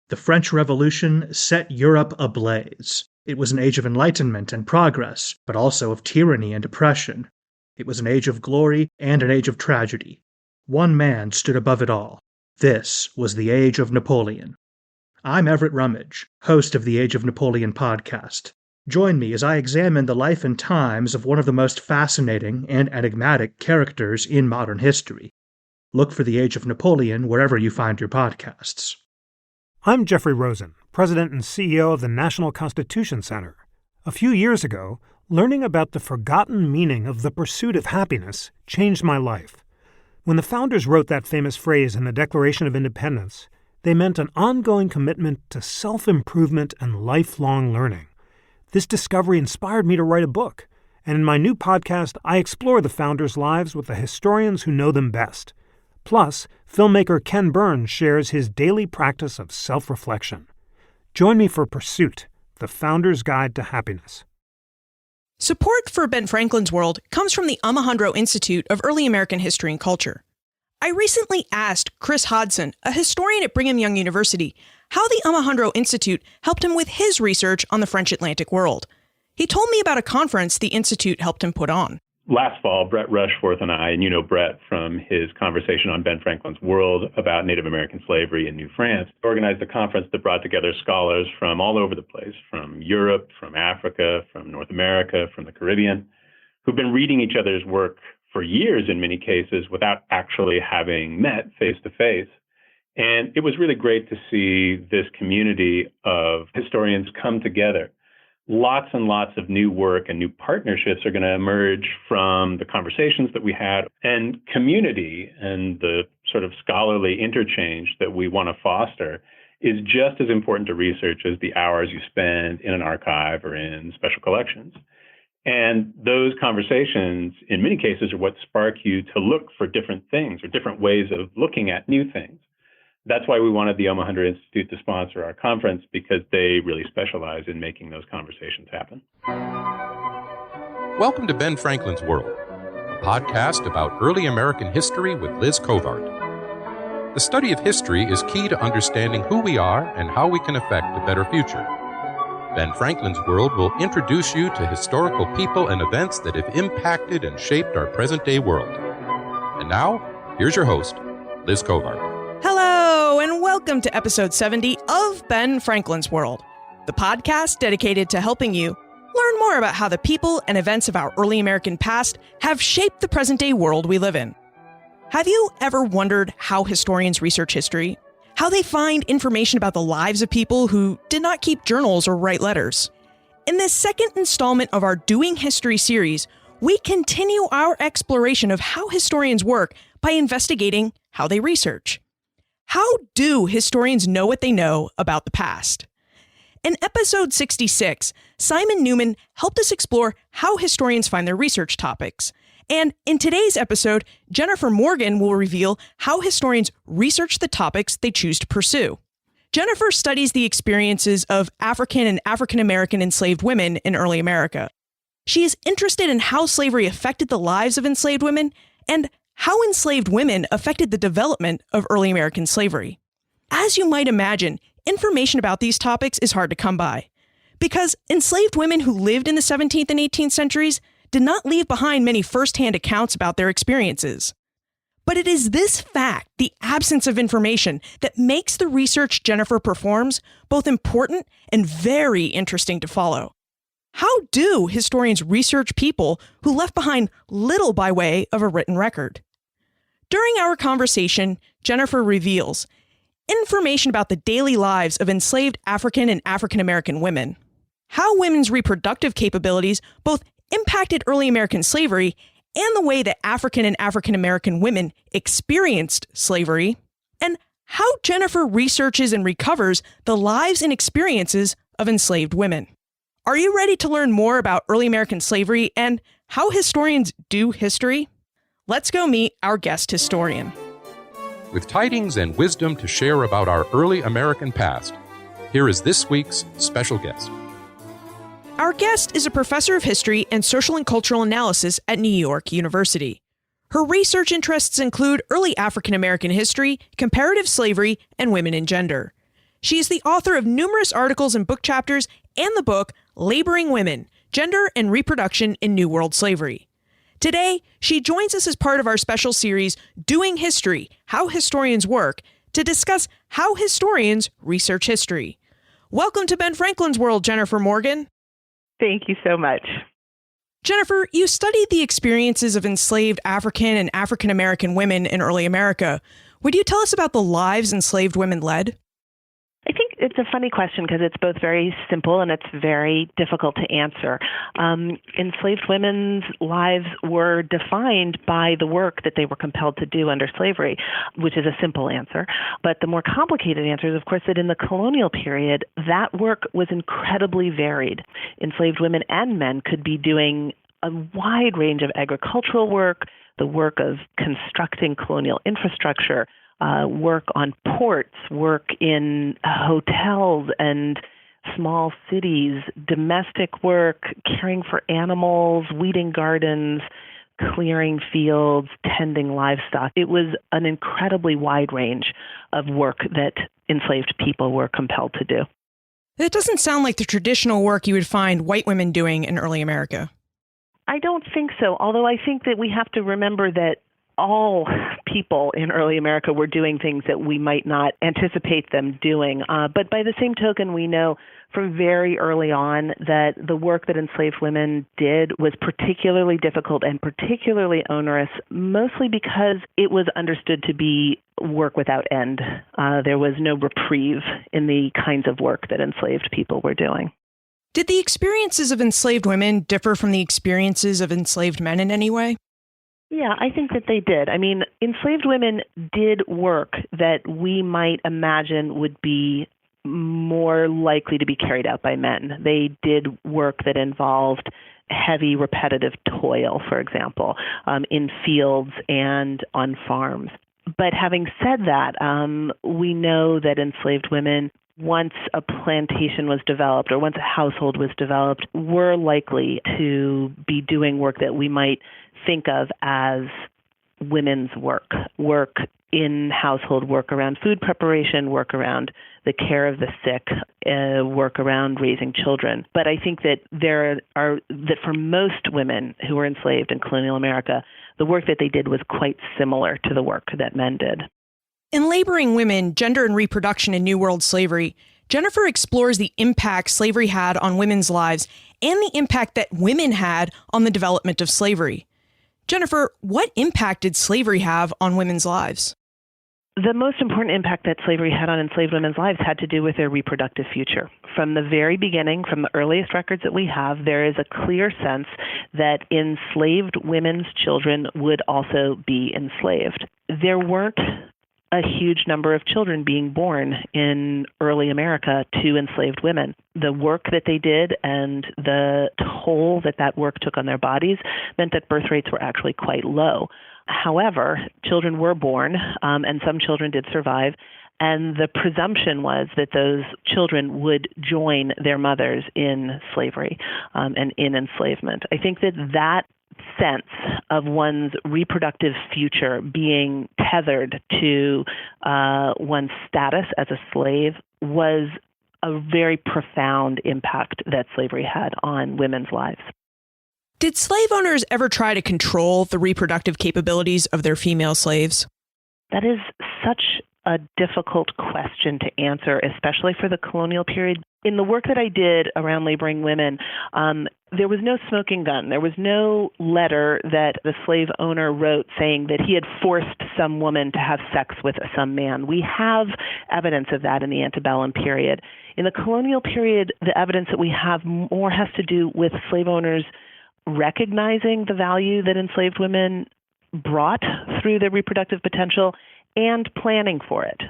The French Revolution set Europe ablaze. It was an age of enlightenment and progress, but also of tyranny and oppression. It was an age of glory and an age of tragedy. One man stood above it all. This was the Age of Napoleon. I'm Everett Rummage, host of the Age of Napoleon podcast. Join me as I examine the life and times of one of the most fascinating and enigmatic characters in modern history. Look for the Age of Napoleon wherever you find your podcasts. I'm Jeffrey Rosen, President and CEO of the National Constitution Center. A few years ago, learning about the forgotten meaning of the pursuit of happiness changed my life. When the founders wrote that famous phrase in the Declaration of Independence, they meant an ongoing commitment to self-improvement and lifelong learning. This discovery inspired me to write a book, and in my new podcast, I explore the founders' lives with the historians who know them best. Plus, filmmaker Ken Burns shares his daily practice of self-reflection. Join me for Pursuit, the Founder's Guide to Happiness. Support for Ben Franklin's World comes from the Alejandro Institute of Early American History and Culture. I recently asked Chris Hodson, a historian at Brigham Young University, how the Alejandro Institute helped him with his research on the French Atlantic world. He told me about a conference the Institute helped him put on. Last fall, Brett Rushforth and I, and you know Brett from his conversation on Ben Franklin's World about Native American slavery in New France, organized a conference that brought together scholars from all over the place, from Europe, from Africa, from North America, from the Caribbean, who've been reading each other's work for years in many cases without actually having met face to face. And it was really great to see this community of historians come together. Lots and lots of new work and new partnerships are going to emerge from the conversations that we had, and community and the sort of scholarly interchange that we want to foster is just as important to research as the hours you spend in an archive or in special collections. And those conversations, in many cases, are what spark you to look for different things or different ways of looking at new things. That's why we wanted the Alejandro Institute to sponsor our conference, because they really specialize in making those conversations happen. Welcome to Ben Franklin's World, a podcast about early American history with Liz Covart. The study of history is key to understanding who we are and how we can affect a better future. Ben Franklin's World will introduce you to historical people and events that have impacted and shaped our present-day world. And now, here's your host, Liz Covart. Hello, and welcome to episode 70 of Ben Franklin's World, the podcast dedicated to helping you learn more about how the people and events of our early American past have shaped the present-day world we live in. Have you ever wondered how historians research history? How they find information about the lives of people who did not keep journals or write letters? In this second installment of our Doing History series, we continue our exploration of how historians work by investigating how they research. How do historians know what they know about the past? In episode 66, Simon Newman helped us explore how historians find their research topics. And in today's episode, Jennifer Morgan will reveal how historians research the topics they choose to pursue. Jennifer studies the experiences of African and African American enslaved women in early America. She is interested in how slavery affected the lives of enslaved women and how enslaved women affected the development of early American slavery. As you might imagine, information about these topics is hard to come by, because enslaved women who lived in the 17th and 18th centuries did not leave behind many first-hand accounts about their experiences. But it is this fact, the absence of information, that makes the research Jennifer performs both important and very interesting to follow. How do historians research people who left behind little by way of a written record? During our conversation, Jennifer reveals information about the daily lives of enslaved African and African American women, how women's reproductive capabilities both impacted early American slavery and the way that African and African American women experienced slavery, and how Jennifer researches and recovers the lives and experiences of enslaved women. Are you ready to learn more about early American slavery and how historians do history? Let's go meet our guest historian. With tidings and wisdom to share about our early American past, here is this week's special guest. Our guest is a professor of history and social and cultural analysis at New York University. Her research interests include early African American history, comparative slavery, and women and gender. She is the author of numerous articles and book chapters and the book Laboring Women, Gender and Reproduction in New World Slavery. Today, she joins us as part of our special series, Doing History, How Historians Work, to discuss how historians research history. Welcome to Ben Franklin's World, Jennifer Morgan. Thank you so much. Jennifer, you studied the experiences of enslaved African and African American women in early America. Would you tell us about the lives enslaved women led? I think it's a funny question because it's both very simple and it's very difficult to answer. Enslaved women's lives were defined by the work that they were compelled to do under slavery, which is a simple answer. But the more complicated answer is, of course, that in the colonial period, that work was incredibly varied. Enslaved women and men could be doing a wide range of agricultural work, the work of constructing colonial infrastructure, work on ports, work in hotels and small cities, domestic work, caring for animals, weeding gardens, clearing fields, tending livestock. It was an incredibly wide range of work that enslaved people were compelled to do. That doesn't sound like the traditional work you would find white women doing in early America. I don't think so, although I think that we have to remember that all people in early America were doing things that we might not anticipate them doing. But by the same token, we know from very early on that the work that enslaved women did was particularly difficult and particularly onerous, mostly because it was understood to be work without end. There was no reprieve in the kinds of work that enslaved people were doing. Did the experiences of enslaved women differ from the experiences of enslaved men in any way? Yeah, I think that they did. I mean, enslaved women did work that we might imagine would be more likely to be carried out by men. They did work that involved heavy, repetitive toil, for example, in fields and on farms. But having said that, we know that enslaved women, once a plantation was developed or once a household was developed, were likely to be doing work that we might think of as women's work in household, work around food preparation, work around the care of the sick, work around raising children. But I think that that for most women who were enslaved in colonial America, the work that they did was quite similar to the work that men did. In Laboring Women, Gender and Reproduction in New World Slavery, Jennifer explores the impact slavery had on women's lives and the impact that women had on the development of slavery. Jennifer, what impact did slavery have on women's lives? The most important impact that slavery had on enslaved women's lives had to do with their reproductive future. From the very beginning, from the earliest records that we have, there is a clear sense that enslaved women's children would also be enslaved. There weren't a huge number of children being born in early America to enslaved women. The work that they did and the toll that work took on their bodies meant that birth rates were actually quite low. However, children were born, and some children did survive, and the presumption was that those children would join their mothers in slavery and in enslavement. I think that sense of one's reproductive future being tethered to one's status as a slave was a very profound impact that slavery had on women's lives. Did slave owners ever try to control the reproductive capabilities of their female slaves? That is such a difficult question to answer, especially for the colonial period. In the work that I did around laboring women, there was no smoking gun. There was no letter that the slave owner wrote saying that he had forced some woman to have sex with some man. We have evidence of that in the antebellum period. In the colonial period, the evidence that we have more has to do with slave owners recognizing the value that enslaved women brought through their reproductive potential and planning for it.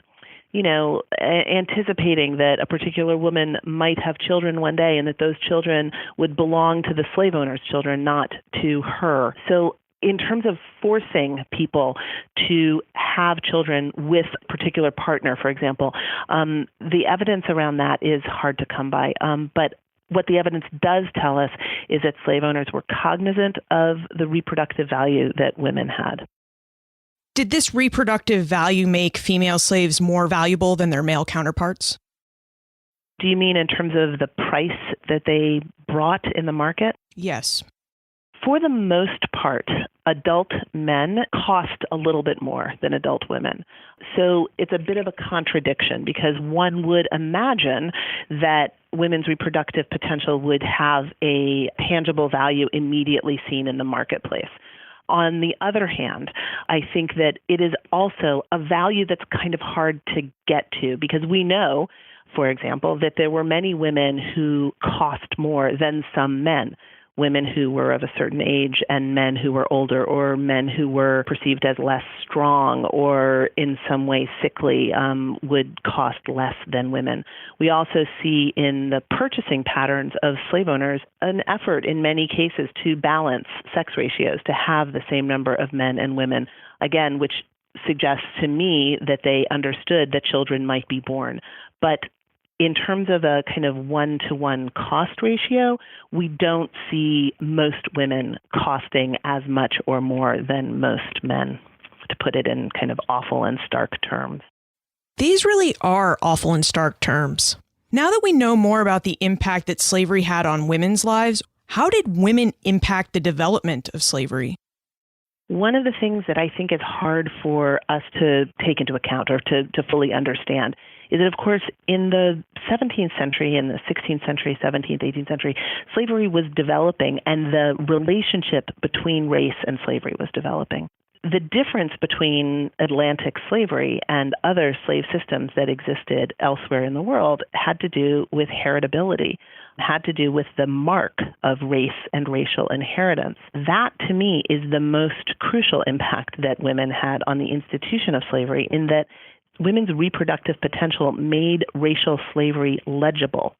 You know, anticipating that a particular woman might have children one day and that those children would belong to the slave owner's children, not to her. So in terms of forcing people to have children with a particular partner, for example, the evidence around that is hard to come by. But what the evidence does tell us is that slave owners were cognizant of the reproductive value that women had. Did this reproductive value make female slaves more valuable than their male counterparts? Do you mean in terms of the price that they brought in the market? Yes. For the most part, adult men cost a little bit more than adult women. So it's a bit of a contradiction because one would imagine that women's reproductive potential would have a tangible value immediately seen in the marketplace. On the other hand, I think that it is also a value that's kind of hard to get to because we know, for example, that there were many women who cost more than some men. Women who were of a certain age and men who were older, or men who were perceived as less strong or in some way sickly would cost less than women. We also see in the purchasing patterns of slave owners an effort in many cases to balance sex ratios, to have the same number of men and women, again, which suggests to me that they understood that children might be born. But in terms of a kind of one-to-one cost ratio, we don't see most women costing as much or more than most men, to put it in kind of awful and stark terms. These really are awful and stark terms. Now that we know more about the impact that slavery had on women's lives, how did women impact the development of slavery? One of the things that I think is hard for us to take into account or to fully understand is that, of course, in the 17th century, in the 16th century, 17th, 18th century, slavery was developing and the relationship between race and slavery was developing. The difference between Atlantic slavery and other slave systems that existed elsewhere in the world had to do with heritability, had to do with the mark of race and racial inheritance. That, to me, is the most crucial impact that women had on the institution of slavery, in that women's reproductive potential made racial slavery legible.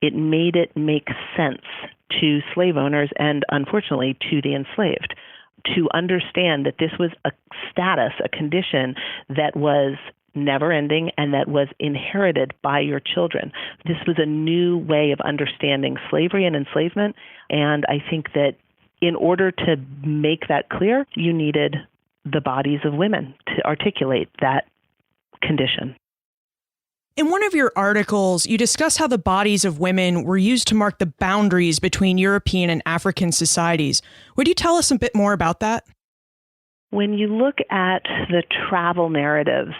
It made it make sense to slave owners and, unfortunately, to the enslaved, to understand that this was a status, a condition that was never-ending and that was inherited by your children. This was a new way of understanding slavery and enslavement, and I think that in order to make that clear, you needed the bodies of women to articulate that condition. In one of your articles, you discuss how the bodies of women were used to mark the boundaries between European and African societies. Would you tell us a bit more about that? When you look at the travel narratives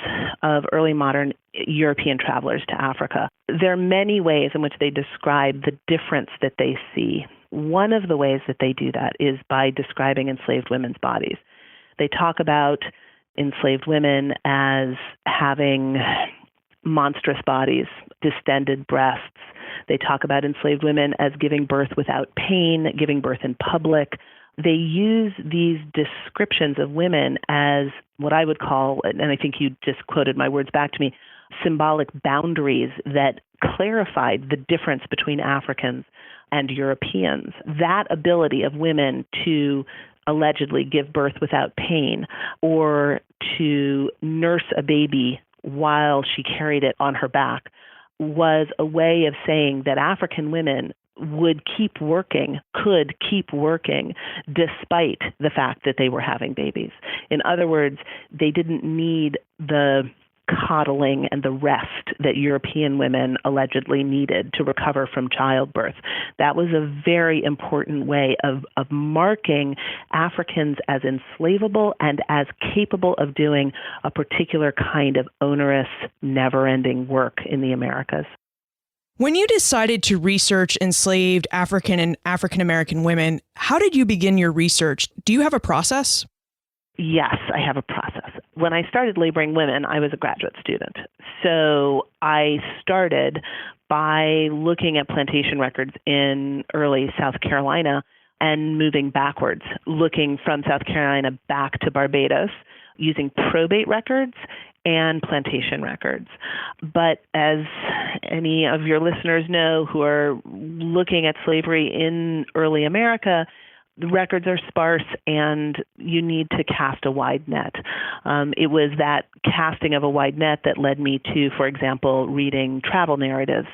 of early modern European travelers to Africa, there are many ways in which they describe the difference that they see. One of the ways that they do that is by describing enslaved women's bodies. They talk about enslaved women as having monstrous bodies, distended breasts. They talk about enslaved women as giving birth without pain, giving birth in public. They use these descriptions of women as what I would call, and I think you just quoted my words back to me, symbolic boundaries that clarified the difference between Africans and Europeans. That ability of women to allegedly give birth without pain or to nurse a baby while she carried it on her back was a way of saying that African women would keep working, could keep working, despite the fact that they were having babies. In other words, they didn't need the coddling and the rest that European women allegedly needed to recover from childbirth. That was a very important way of marking Africans as enslavable and as capable of doing a particular kind of onerous, never-ending work in the Americas. When you decided to research enslaved African and African American women, how did you begin your research? Do you have a process? Yes, I have a process. When I started laboring women, I was a graduate student. So I started by looking at plantation records in early South Carolina and moving backwards, looking from South Carolina back to Barbados, using probate records and plantation records. But as any of your listeners know who are looking at slavery in early America, the records are sparse and you need to cast a wide net. It was that casting of a wide net that led me to, for example, reading travel narratives,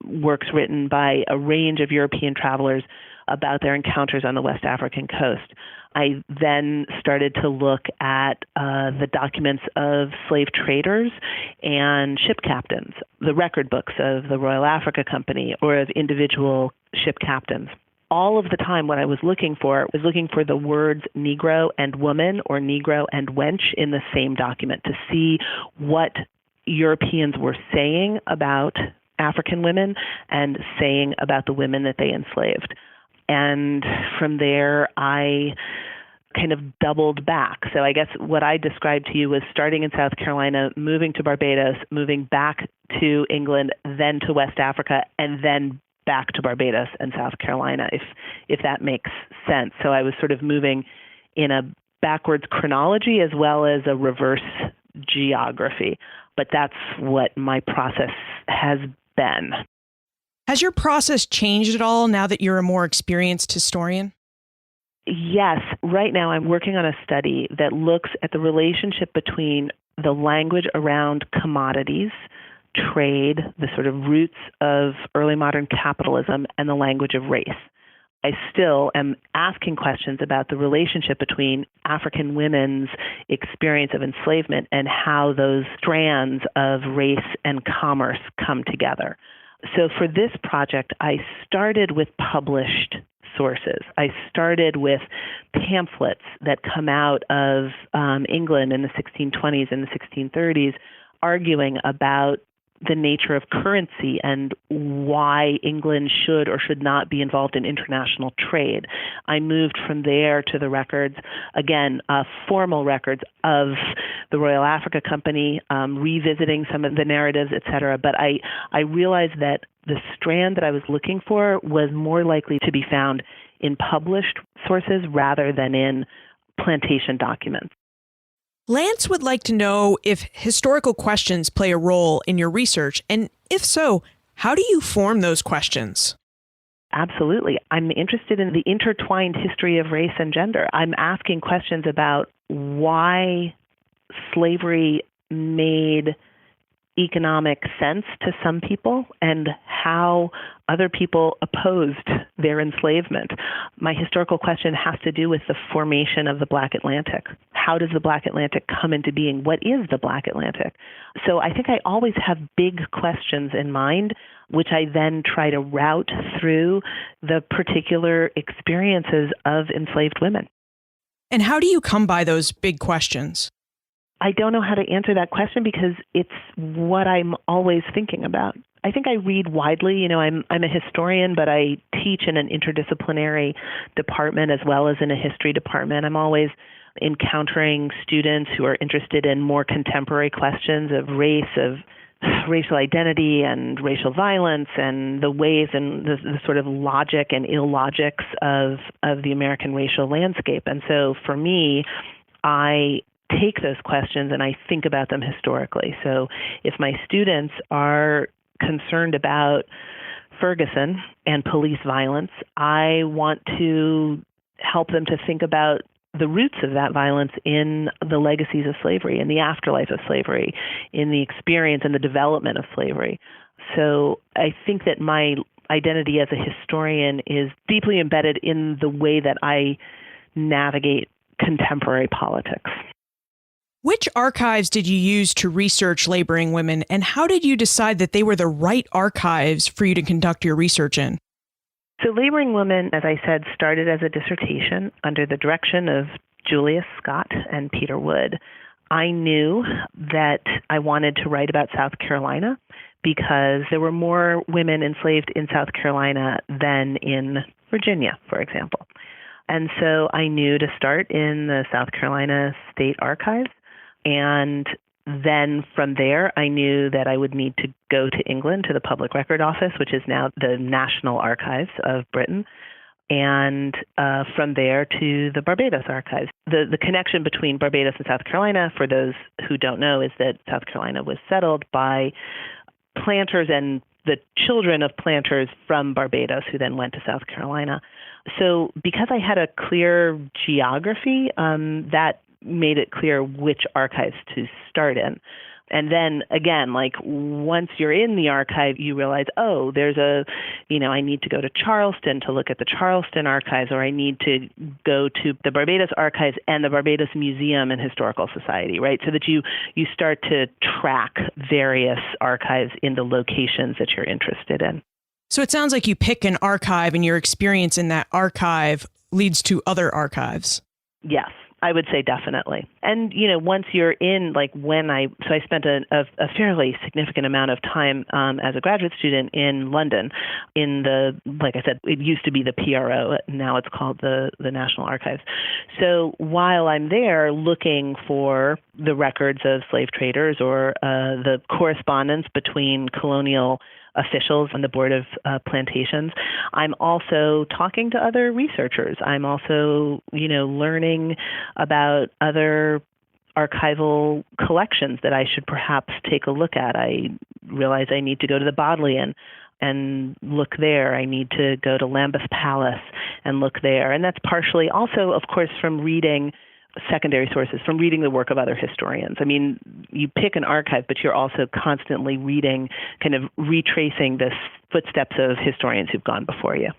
works written by a range of European travelers about their encounters on the West African coast. I then started to look at the documents of slave traders and ship captains, the record books of the Royal Africa Company or of individual ship captains. All of the time, what I was looking for the words Negro and woman or Negro and wench in the same document to see what Europeans were saying about African women and saying about the women that they enslaved. And from there, I kind of doubled back. So I guess what I described to you was starting in South Carolina, moving to Barbados, moving back to England, then to West Africa, and then back to Barbados and South Carolina, if that makes sense. So I was sort of moving in a backwards chronology as well as a reverse geography. But that's what my process has been. Has your process changed at all now that you're a more experienced historian? Yes. Right now I'm working on a study that looks at the relationship between the language around commodities, trade, the sort of roots of early modern capitalism, and the language of race. I still am asking questions about the relationship between African women's experience of enslavement and how those strands of race and commerce come together. So for this project, I started with published sources. I started with pamphlets that come out of England in the 1620s and the 1630s, arguing about the nature of currency and why England should or should not be involved in international trade. I moved from there to the records, again, formal records of the Royal Africa Company, revisiting some of the narratives, et cetera. But I realized that the strand that I was looking for was more likely to be found in published sources rather than in plantation documents. Lance would like to know if historical questions play a role in your research, and if so, how do you form those questions? Absolutely. I'm interested in the intertwined history of race and gender. I'm asking questions about why slavery made economic sense to some people and how other people opposed their enslavement. My historical question has to do with the formation of the Black Atlantic. How does the Black Atlantic come into being? What is the Black Atlantic? So I think I always have big questions in mind, which I then try to route through the particular experiences of enslaved women. And how do you come by those big questions? I don't know how to answer that question because it's what I'm always thinking about. I think I read widely. You know, I'm a historian, but I teach in an interdisciplinary department as well as in a history department. I'm always encountering students who are interested in more contemporary questions of race, of racial identity and racial violence and the ways and the sort of logic and illogics of the American racial landscape. And so for me, I take those questions and I think about them historically. So if my students are concerned about Ferguson and police violence, I want to help them to think about the roots of that violence in the legacies of slavery, in the afterlife of slavery, in the experience and the development of slavery. So I think that my identity as a historian is deeply embedded in the way that I navigate contemporary politics. Which archives did you use to research laboring women, and how did you decide that they were the right archives for you to conduct your research in? So Laboring Women, as I said, started as a dissertation under the direction of Julius Scott and Peter Wood. I knew that I wanted to write about South Carolina because there were more women enslaved in South Carolina than in Virginia, for example. And so I knew to start in the South Carolina State Archives. And then from there, I knew that I would need to go to England, to the Public Record Office, which is now the National Archives of Britain, and from there to the Barbados Archives. The connection between Barbados and South Carolina, for those who don't know, is that South Carolina was settled by planters and the children of planters from Barbados who then went to South Carolina. So because I had a clear geography, that made it clear which archives to start in. And then again, like once you're in the archive, you realize, oh, I need to go to Charleston to look at the Charleston archives, or I need to go to the Barbados archives and the Barbados Museum and Historical Society, right? So that you start to track various archives in the locations that you're interested in. So it sounds like you pick an archive and your experience in that archive leads to other archives. Yes, I would say definitely. And, once you're in, so I spent a fairly significant amount of time as a graduate student in London in like I said, it used to be the PRO. Now it's called the National Archives. So while I'm there looking for the records of slave traders or the correspondence between colonial officials on the Board of Plantations, I'm also talking to other researchers. I'm also, learning about other archival collections that I should perhaps take a look at. I realize I need to go to the Bodleian and look there. I need to go to Lambeth Palace and look there. And that's partially also, of course, from reading secondary sources, from reading the work of other historians. I mean, you pick an archive, but you're also constantly reading, kind of retracing the footsteps of historians who've gone before you.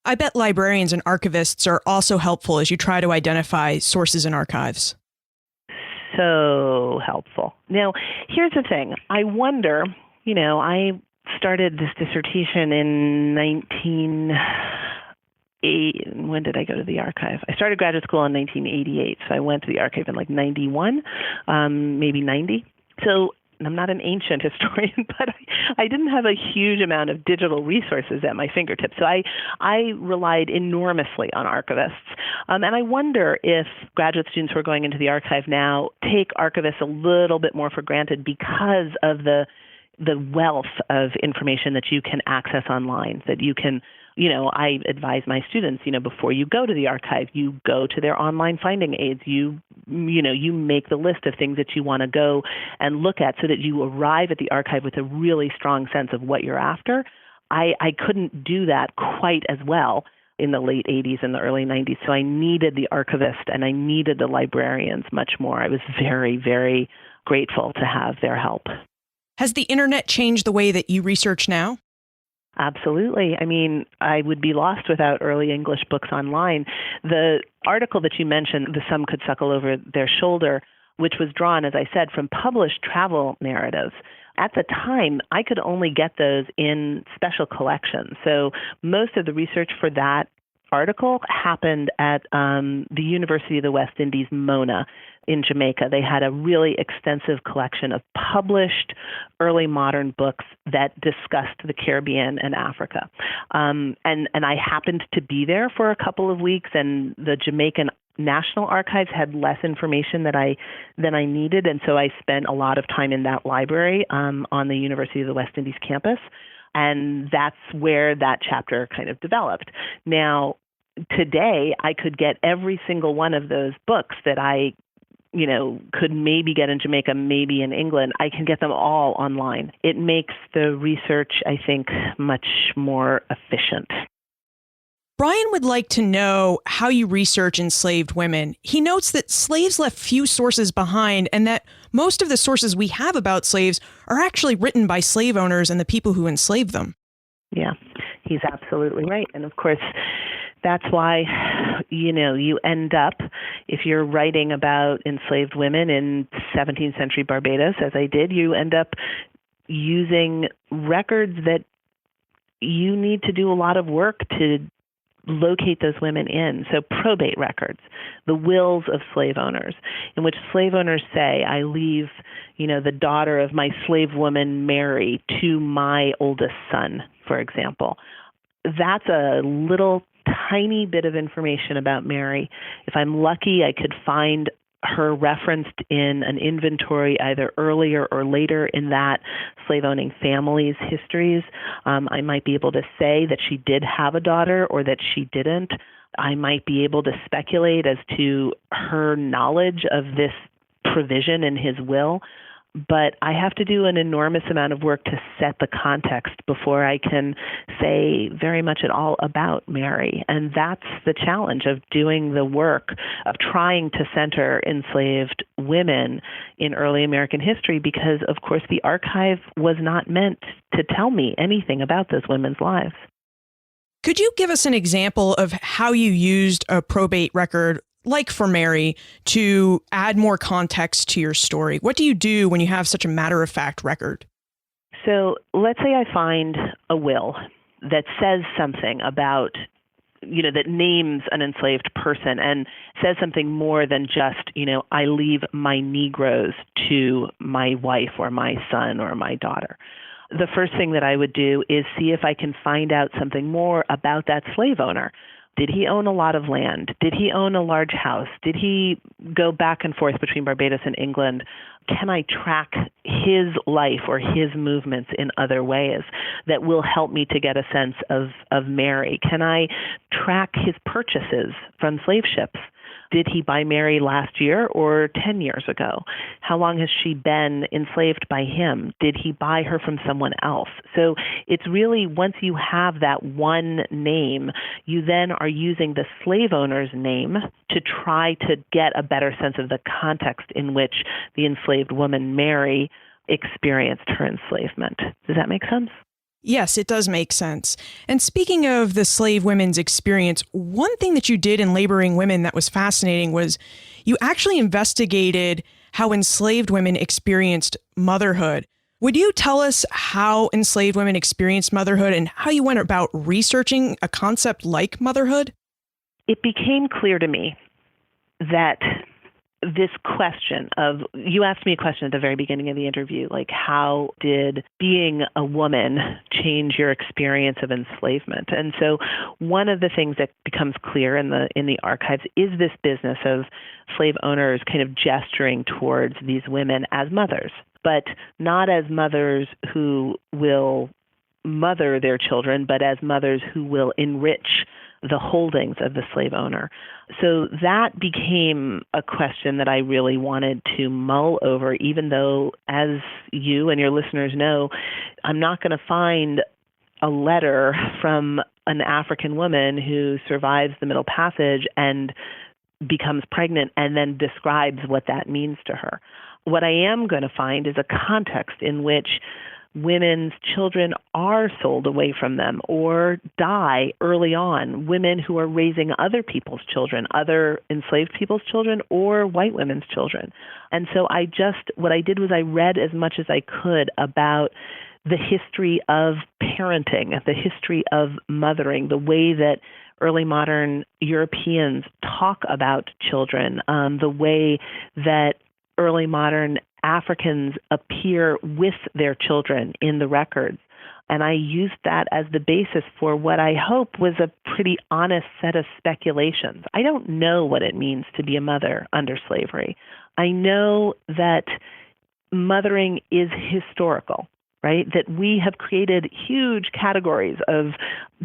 I bet librarians and archivists are also helpful as you try to identify sources in archives. So helpful. Now, here's the thing. I wonder, I started this dissertation in when did I go to the archive? I started graduate school in 1988, so I went to the archive in 91, maybe 90. So I'm not an ancient historian, but I didn't have a huge amount of digital resources at my fingertips. So I relied enormously on archivists. And I wonder if graduate students who are going into the archive now take archivists a little bit more for granted because of the wealth of information that you can access online, that you can, I advise my students, before you go to the archive, you go to their online finding aids. You make the list of things that you want to go and look at so that you arrive at the archive with a really strong sense of what you're after. I couldn't do that quite as well in the late 80s and the early 90s. So I needed the archivist and I needed the librarians much more. I was very, very grateful to have their help. Has the internet changed the way that you research now? Absolutely. I mean, I would be lost without early English books online. The article that you mentioned, The Some Could Suckle Over Their Shoulder, which was drawn, as I said, from published travel narratives. At the time, I could only get those in special collections. So most of the research for that article happened at the University of the West Indies, Mona, in Jamaica. They had a really extensive collection of published early modern books that discussed the Caribbean and Africa. And I happened to be there for a couple of weeks, and the Jamaican National Archives had less information than I needed, and so I spent a lot of time in that library on the University of the West Indies campus, and that's where that chapter kind of developed. Now, today, I could get every single one of those books that I could maybe get in Jamaica, maybe in England. I can get them all online. It makes the research, I think, much more efficient. Brian would like to know how you research enslaved women. He notes that slaves left few sources behind and that most of the sources we have about slaves are actually written by slave owners and the people who enslaved them. Yeah, he's absolutely right. And of course, that's why, you end up, if you're writing about enslaved women in 17th century Barbados, as I did, you end up using records that you need to do a lot of work to locate those women in. So probate records, the wills of slave owners, in which slave owners say, I leave, the daughter of my slave woman Mary to my oldest son, for example. That's a little tiny bit of information about Mary. If I'm lucky, I could find her referenced in an inventory either earlier or later in that slave-owning family's histories. I might be able to say that she did have a daughter or that she didn't. I might be able to speculate as to her knowledge of this provision in his will. but I have to do an enormous amount of work to set the context before I can say very much at all about Mary. And that's the challenge of doing the work of trying to center enslaved women in early American history, because, of course, the archive was not meant to tell me anything about those women's lives. Could you give us an example of how you used a probate record, like for Mary, to add more context to your story? What do you do when you have such a matter-of-fact record? So let's say I find a will that says something about, that names an enslaved person and says something more than just, I leave my Negroes to my wife or my son or my daughter. The first thing that I would do is see if I can find out something more about that slave owner. Did he own a lot of land? Did he own a large house? Did he go back and forth between Barbados and England? Can I track his life or his movements in other ways that will help me to get a sense of Mary? Can I track his purchases from slave ships? Did he buy Mary last year or 10 years ago? How long has she been enslaved by him? Did he buy her from someone else? So it's really, once you have that one name, you then are using the slave owner's name to try to get a better sense of the context in which the enslaved woman Mary experienced her enslavement. Does that make sense? Yes, it does make sense. And speaking of the slave women's experience, one thing that you did in Laboring Women that was fascinating was you actually investigated how enslaved women experienced motherhood. Would you tell us how enslaved women experienced motherhood and how you went about researching a concept like motherhood? It became clear to me that this question of, you asked me a question at the very beginning of the interview, like how did being a woman change your experience of enslavement? And so one of the things that becomes clear in the archives is this business of slave owners kind of gesturing towards these women as mothers, but not as mothers who will mother their children, but as mothers who will enrich the holdings of the slave owner. So that became a question that I really wanted to mull over, even though, as you and your listeners know, I'm not going to find a letter from an African woman who survives the Middle Passage and becomes pregnant and then describes what that means to her. What I am going to find is a context in which women's children are sold away from them or die early on, women who are raising other people's children, other enslaved people's children or white women's children. And so what I did was I read as much as I could about the history of parenting, the history of mothering, the way that early modern Europeans talk about children, the way that early modern Africans appear with their children in the records. And I used that as the basis for what I hope was a pretty honest set of speculations. I don't know what it means to be a mother under slavery. I know that mothering is historical, right? That we have created huge categories of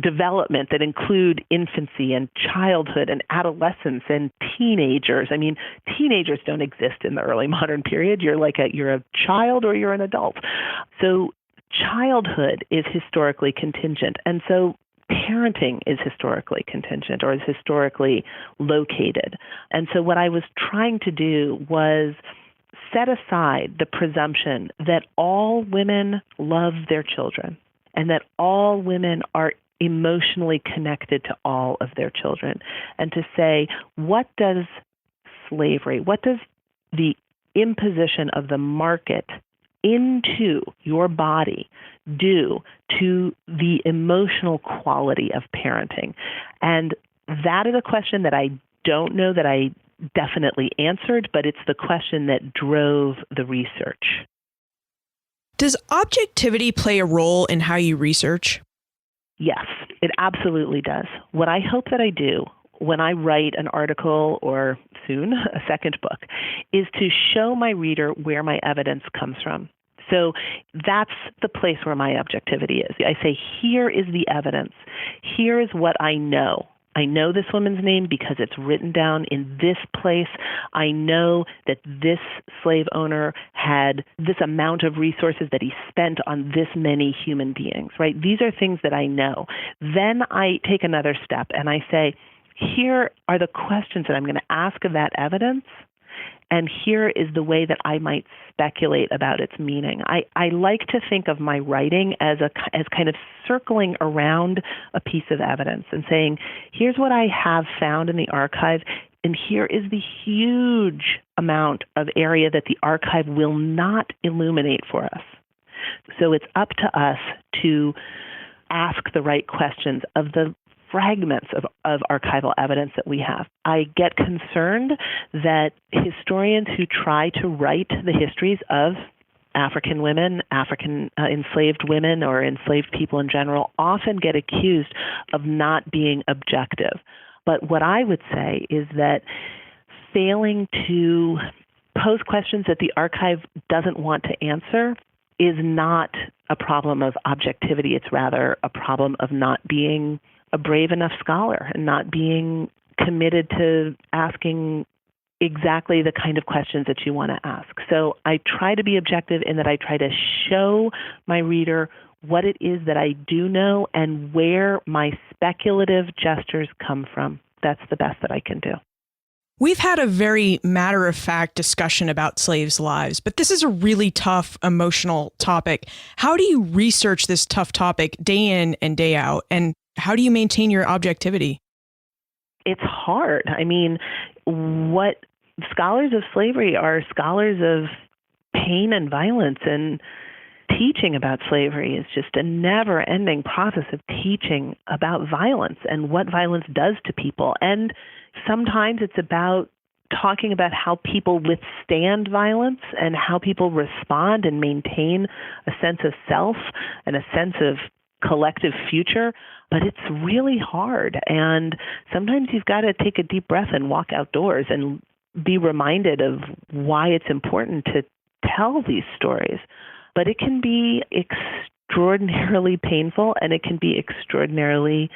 development that include infancy and childhood and adolescence and teenagers. I mean, teenagers don't exist in the early modern period. You're a child or you're an adult. So childhood is historically contingent. And so parenting is historically contingent or is historically located. And so what I was trying to do was set aside the presumption that all women love their children and that all women are emotionally connected to all of their children, and to say, what does slavery, what does the imposition of the market into your body do to the emotional quality of parenting? And that is a question that I don't know that I definitely answered, but it's the question that drove the research. Does objectivity play a role in how you research? Yes, it absolutely does. What I hope that I do when I write an article or soon a second book is to show my reader where my evidence comes from. So that's the place where my objectivity is. I say, here is the evidence. Here is what I know. I know this woman's name because it's written down in this place. I know that this slave owner had this amount of resources that he spent on this many human beings, right? These are things that I know. Then I take another step and I say, here are the questions that I'm going to ask of that evidence, and here is the way that I might speculate about its meaning. I like to think of my writing as kind of circling around a piece of evidence and saying, here's what I have found in the archive, and here is the huge amount of area that the archive will not illuminate for us. So it's up to us to ask the right questions of the fragments of archival evidence that we have. I get concerned that historians who try to write the histories of African women, African enslaved women, or enslaved people in general often get accused of not being objective. But what I would say is that failing to pose questions that the archive doesn't want to answer is not a problem of objectivity. It's rather a problem of not being a brave enough scholar and not being committed to asking exactly the kind of questions that you want to ask. So I try to be objective in that I try to show my reader what it is that I do know and where my speculative gestures come from. That's the best that I can do. We've had a very matter-of-fact discussion about slaves' lives, but this is a really tough, emotional topic. How do you research this tough topic day in and day out? And how do you maintain your objectivity? It's hard. I mean, what scholars of slavery are scholars of pain and violence, and teaching about slavery is just a never-ending process of teaching about violence and what violence does to people. And sometimes it's about talking about how people withstand violence and how people respond and maintain a sense of self and a sense of collective future. But it's really hard. And sometimes you've got to take a deep breath and walk outdoors and be reminded of why it's important to tell these stories. But it can be extraordinarily painful, and it can be extraordinarily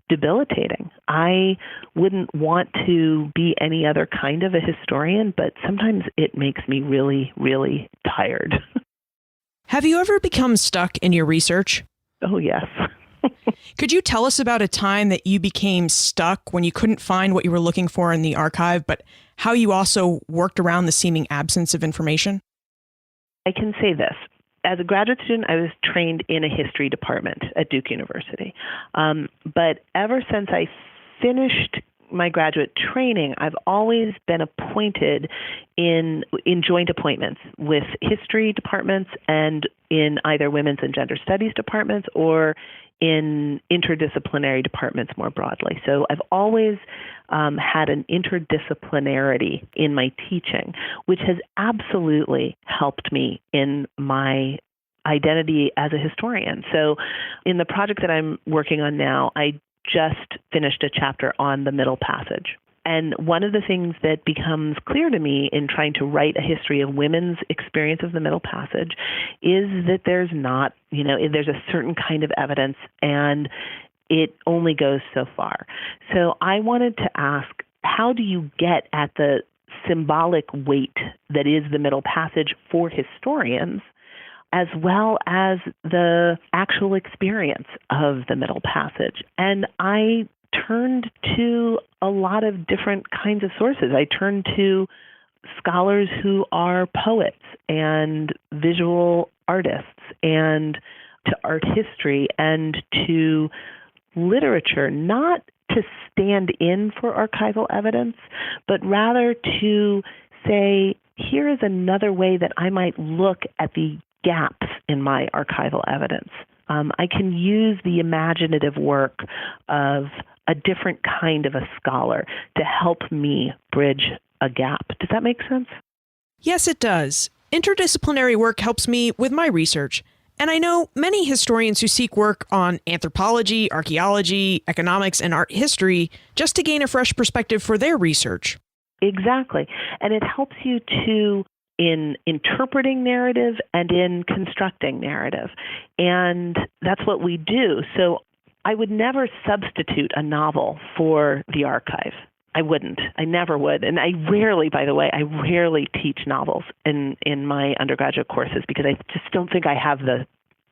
debilitating. I wouldn't want to be any other kind of a historian, but sometimes it makes me really, really tired. Have you ever become stuck in your research? Oh, yes. Could you tell us about a time that you became stuck when you couldn't find what you were looking for in the archive, but how you also worked around the seeming absence of information? I can say this. As a graduate student, I was trained in a history department at Duke University. But ever since I finished my graduate training, I've always been appointed in joint appointments with history departments and in either women's and gender studies departments or in interdisciplinary departments more broadly. So I've always had an interdisciplinarity in my teaching, which has absolutely helped me in my identity as a historian. So in the project that I'm working on now, I just finished a chapter on the Middle Passage. And one of the things that becomes clear to me in trying to write a history of women's experience of the Middle Passage is that there's not, there's a certain kind of evidence and it only goes so far. So I wanted to ask, how do you get at the symbolic weight that is the Middle Passage for historians, as well as the actual experience of the Middle Passage? And I turned to a lot of different kinds of sources. I turned to scholars who are poets and visual artists and to art history and to literature, not to stand in for archival evidence, but rather to say, here is another way that I might look at the gaps in my archival evidence. I can use the imaginative work of a different kind of a scholar to help me bridge a gap. Does that make sense? Yes, it does. Interdisciplinary work helps me with my research. And I know many historians who seek work on anthropology, archaeology, economics, and art history just to gain a fresh perspective for their research. Exactly. And it helps you to in interpreting narrative and in constructing narrative. And that's what we do. So I would never substitute a novel for the archive. I wouldn't. I never would. And I rarely, by the way, teach novels in my undergraduate courses because I just don't think I have the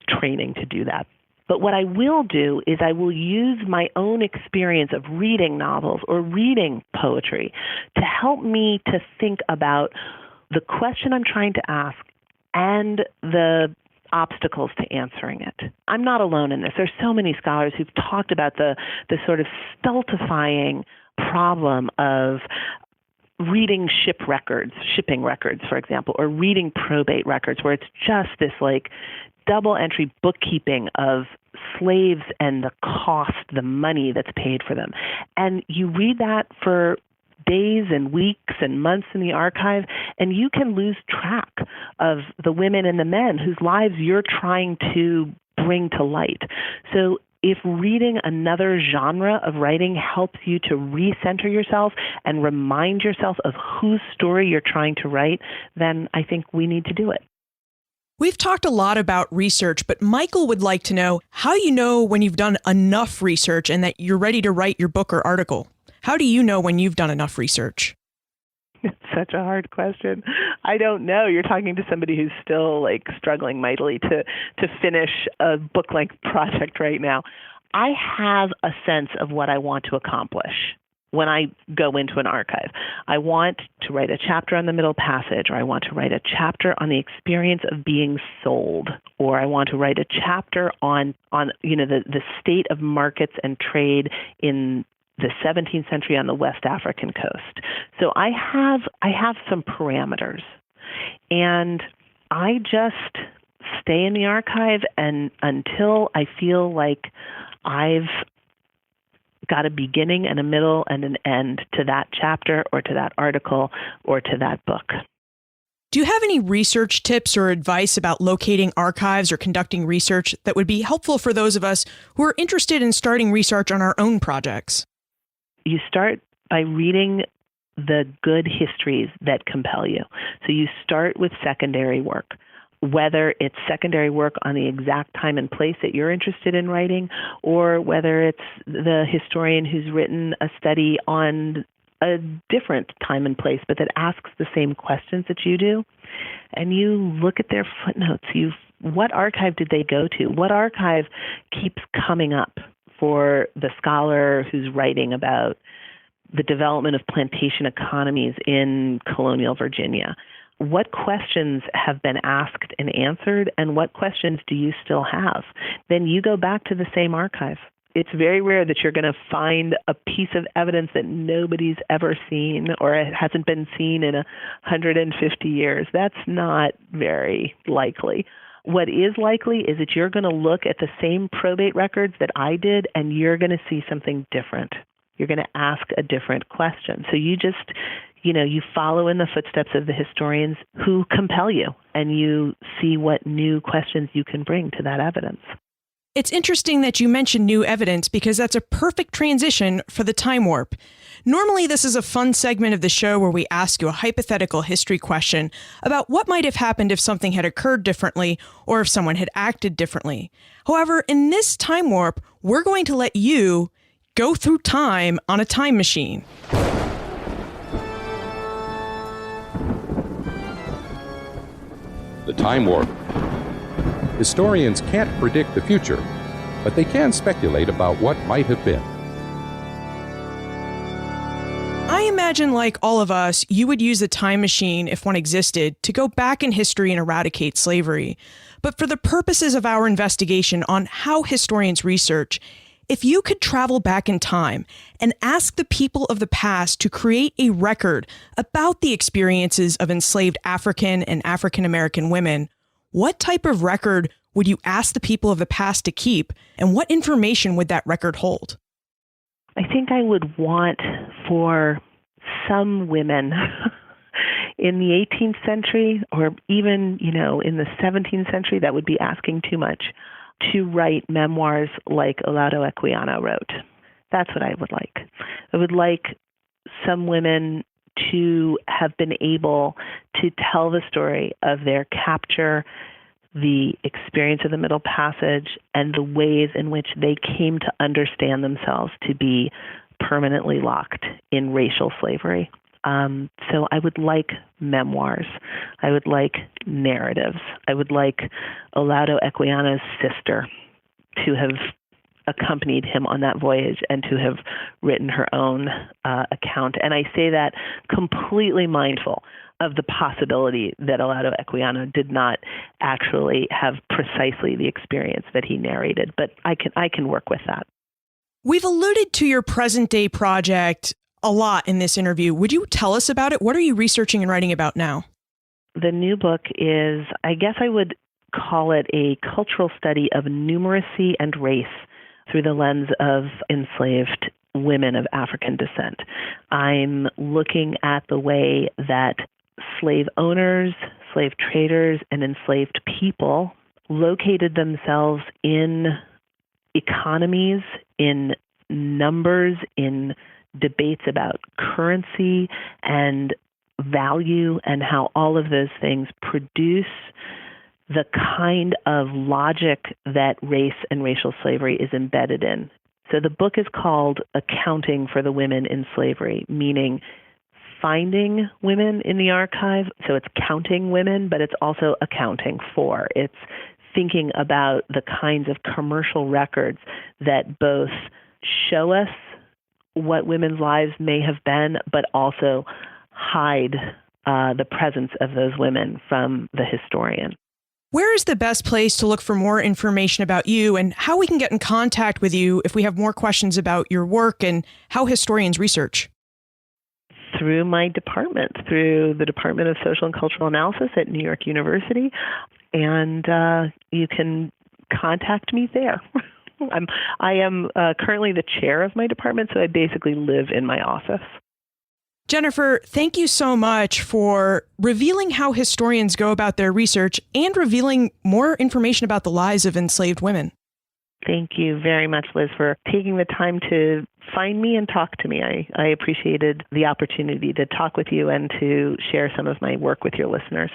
training to do that. But what I will do is I will use my own experience of reading novels or reading poetry to help me to think about the question I'm trying to ask and the obstacles to answering it. I'm not alone in this. There's so many scholars who've talked about the sort of stultifying problem of reading shipping records, for example, or reading probate records, where it's just this like double entry bookkeeping of slaves and the cost, the money that's paid for them. And you read that for days and weeks and months in the archive, and you can lose track of the women and the men whose lives you're trying to bring to light. So if reading another genre of writing helps you to recenter yourself and remind yourself of whose story you're trying to write, then I think we need to do it. We've talked a lot about research, but Michael would like to know how you know when you've done enough research and that you're ready to write your book or article. How do you know when you've done enough research? It's such a hard question. I don't know. You're talking to somebody who's still like struggling mightily to finish a book-length project right now. I have a sense of what I want to accomplish when I go into an archive. I want to write a chapter on the Middle Passage, or I want to write a chapter on the experience of being sold, or I want to write a chapter on the state of markets and trade in the 17th century on the West African coast. So I have some parameters, and I just stay in the archive and until I feel like I've got a beginning and a middle and an end to that chapter or to that article or to that book. Do you have any research tips or advice about locating archives or conducting research that would be helpful for those of us who are interested in starting research on our own projects? You start by reading the good histories that compel you. So you start with secondary work, whether it's secondary work on the exact time and place that you're interested in writing, or whether it's the historian who's written a study on a different time and place, but that asks the same questions that you do. And you look at their footnotes. What archive did they go to? What archive keeps coming up for the scholar who's writing about the development of plantation economies in colonial Virginia? What questions have been asked and answered, and what questions do you still have? Then you go back to the same archive. It's very rare that you're going to find a piece of evidence that nobody's ever seen or it hasn't been seen in 150 years. That's not very likely. What is likely is that you're going to look at the same probate records that I did, and you're going to see something different. You're going to ask a different question. So you just, you follow in the footsteps of the historians who compel you, and you see what new questions you can bring to that evidence. It's interesting that you mentioned new evidence because that's a perfect transition for the time warp. Normally, this is a fun segment of the show where we ask you a hypothetical history question about what might have happened if something had occurred differently or if someone had acted differently. However, in this time warp, we're going to let you go through time on a time machine. The time warp. Historians can't predict the future, but they can speculate about what might have been. I imagine, like all of us, you would use a time machine, if one existed, to go back in history and eradicate slavery. But for the purposes of our investigation on how historians research, if you could travel back in time and ask the people of the past to create a record about the experiences of enslaved African and African American women, what type of record would you ask the people of the past to keep, and what information would that record hold? I think I would want for some women in the 18th century, or even, in the 17th century, that would be asking too much, to write memoirs like Olaudah Equiano wrote. That's what I would like. I would like some women to have been able to tell the story of their capture, the experience of the Middle Passage and the ways in which they came to understand themselves to be permanently locked in racial slavery. So I would like memoirs. I would like narratives. I would like Olaudah Equiana's sister to have accompanied him on that voyage and to have written her own account. And I say that completely mindful of the possibility that Olaudah Equiana did not actually have precisely the experience that he narrated. But I can work with that. We've alluded to your present-day project a lot in this interview. Would you tell us about it? What are you researching and writing about now? The new book is, I guess I would call it a cultural study of numeracy and race through the lens of enslaved women of African descent. I'm looking at the way that slave owners, slave traders, and enslaved people located themselves in economies, in numbers, in debates about currency and value, and how all of those things produce the kind of logic that race and racial slavery is embedded in. So the book is called Accounting for the Women in Slavery, meaning finding women in the archive. So it's counting women, but it's also accounting for. It's thinking about the kinds of commercial records that both show us what women's lives may have been, but also hide the presence of those women from the historian. Where is the best place to look for more information about you and how we can get in contact with you if we have more questions about your work and how historians research? Through my department, through the Department of Social and Cultural Analysis at New York University, and you can contact me there. I am currently the chair of my department, so I basically live in my office. Jennifer, thank you so much for revealing how historians go about their research and revealing more information about the lives of enslaved women. Thank you very much, Liz, for taking the time to find me and talk to me. I appreciated the opportunity to talk with you and to share some of my work with your listeners.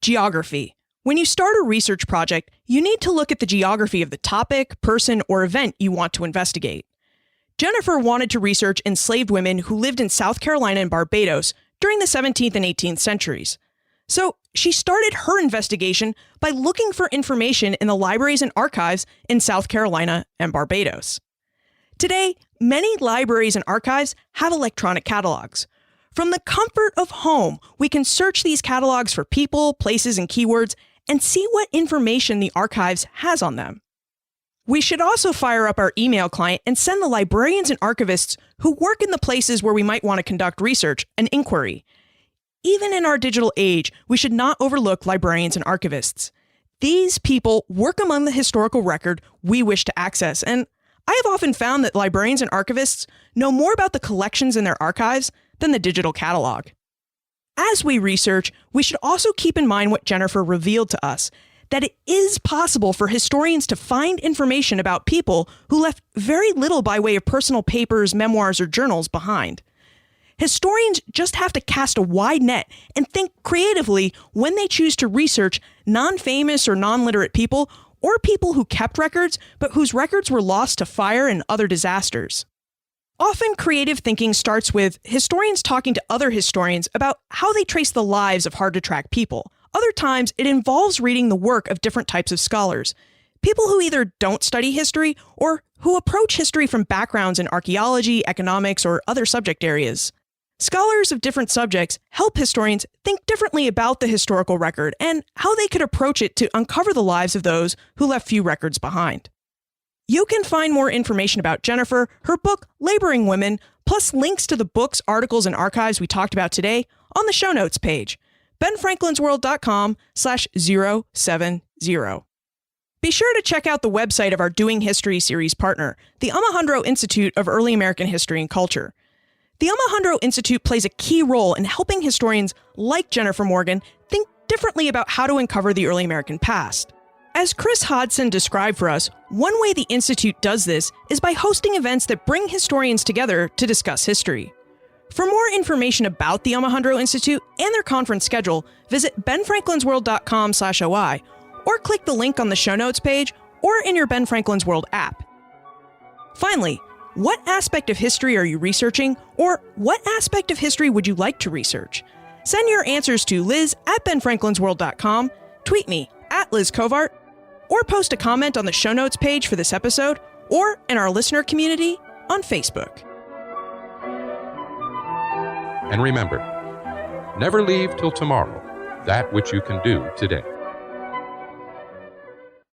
Geography. When you start a research project, you need to look at the geography of the topic, person, or event you want to investigate. Jennifer wanted to research enslaved women who lived in South Carolina and Barbados during the 17th and 18th centuries. So she started her investigation by looking for information in the libraries and archives in South Carolina and Barbados. Today, many libraries and archives have electronic catalogs. From the comfort of home, we can search these catalogs for people, places, and keywords and see what information the archives has on them. We should also fire up our email client and send the librarians and archivists who work in the places where we might want to conduct research an inquiry. Even in our digital age, we should not overlook librarians and archivists. These people work among the historical record we wish to access, and I have often found that librarians and archivists know more about the collections in their archives than the digital catalog. As we research, we should also keep in mind what Jennifer revealed to us, that it is possible for historians to find information about people who left very little by way of personal papers, memoirs, or journals behind. Historians just have to cast a wide net and think creatively when they choose to research non-famous or non-literate people or people who kept records but whose records were lost to fire and other disasters. Often creative thinking starts with historians talking to other historians about how they trace the lives of hard-to-track people. Other times, it involves reading the work of different types of scholars, people who either don't study history or who approach history from backgrounds in archaeology, economics, or other subject areas. Scholars of different subjects help historians think differently about the historical record and how they could approach it to uncover the lives of those who left few records behind. You can find more information about Jennifer, her book, Laboring Women, plus links to the books, articles, and archives we talked about today on the show notes page, benfranklinsworld.com/070. Be sure to check out the website of our Doing History series partner, the Alejandro Institute of Early American History and Culture. The Alejandro Institute plays a key role in helping historians like Jennifer Morgan think differently about how to uncover the early American past. As Chris Hodson described for us, one way the Institute does this is by hosting events that bring historians together to discuss history. For more information about the Alejandro Institute and their conference schedule, visit benfranklinsworld.com/OI or click the link on the show notes page or in your Ben Franklin's World app. Finally, what aspect of history are you researching, or what aspect of history would you like to research? Send your answers to liz@benfranklinsworld.com, tweet me @LizCovart, or post a comment on the show notes page for this episode or in our listener community on Facebook. And remember, never leave till tomorrow that which you can do today.